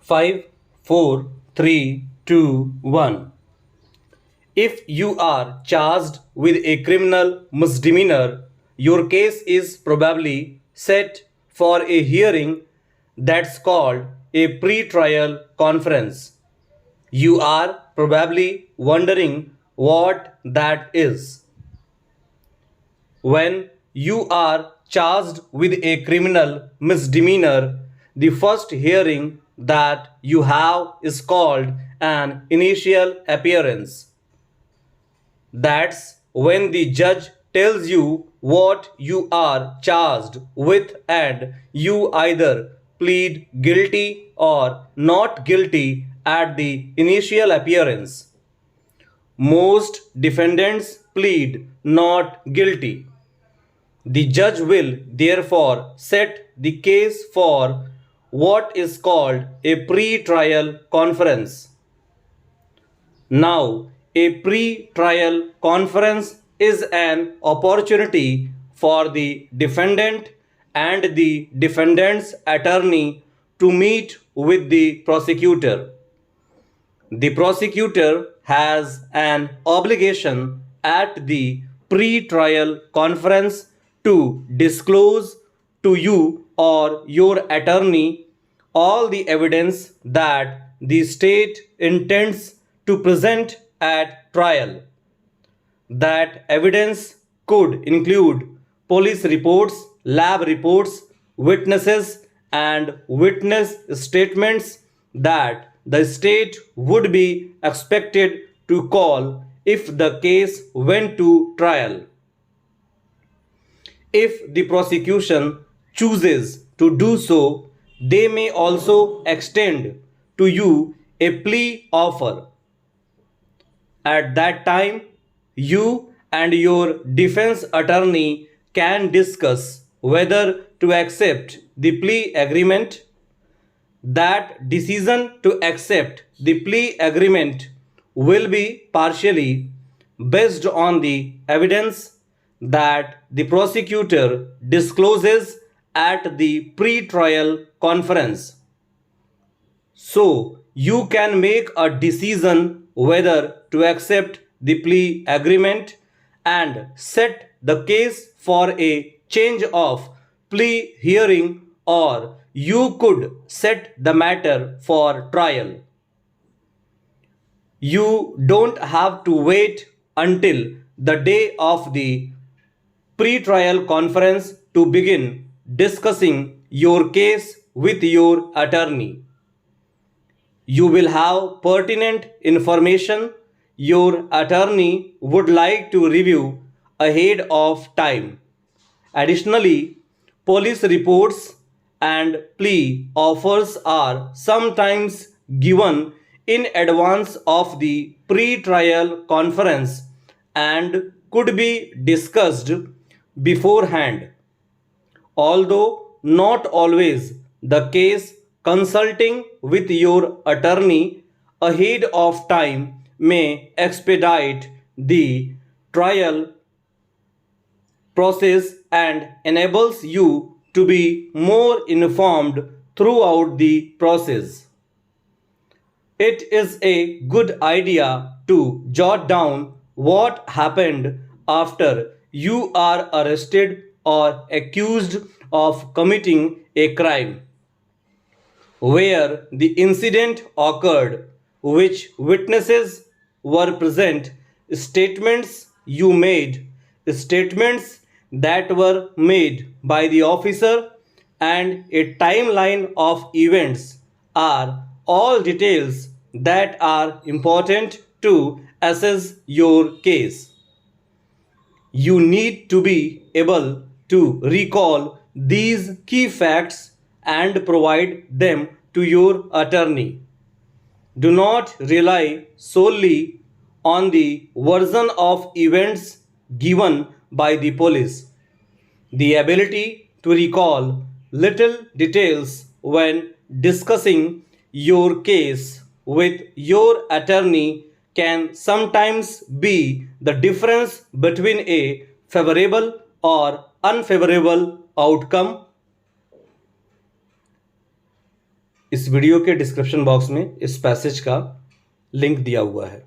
5, 4, 3, 2, 1. If you are charged with a criminal misdemeanor, your case is probably set for a hearing that's called a pretrial conference. You are probably wondering what that is. When you are charged with a criminal misdemeanor, the first hearing that you have is called an initial appearance. That's when the judge tells you what you are charged with and you either plead guilty or not guilty at the initial appearance. Most defendants plead not guilty. The judge will therefore set the case for what is called a pre-trial conference. Now, a pre-trial conference is an opportunity for the defendant and the defendant's attorney to meet with the prosecutor. The prosecutor has an obligation at the pre-trial conference to disclose to you or your attorney all the evidence that the state intends to present at trial. That evidence could include police reports, lab reports, witnesses, and witness statements that the state would be expected to call if the case went to trial. If the prosecution chooses to do so, they may also extend to you a plea offer. At that time, you and your defense attorney can discuss whether to accept the plea agreement. That decision to accept the plea agreement will be partially based on the evidence that the prosecutor discloses at the pre-trial conference. So, you can make a decision whether to accept the plea agreement and set the case for a change of plea hearing, or you could set the matter for trial. You don't have to wait until the day of the pre-trial conference to begin discussing your case with your attorney. You will have pertinent information your attorney would like to review ahead of time. Additionally, police reports and plea offers are sometimes given in advance of the pre-trial conference and could be discussed beforehand. Although not always the case, consulting with your attorney ahead of time may expedite the trial process and enables you to be more informed throughout the process. It is a good idea to jot down what happened after you are arrested or accused of committing a crime, where the incident occurred, which witnesses were present, statements you made, statements that were made by the officer, and a timeline of events are all details that are important to assess your case. You need to be able to recall these key facts and provide them to your attorney. Do not rely solely on the version of events given by the police. The ability to recall little details when discussing your case with your attorney can sometimes be the difference between a favorable or unfavorable outcome. इस video के description box में इस passage का link दिया हुआ है।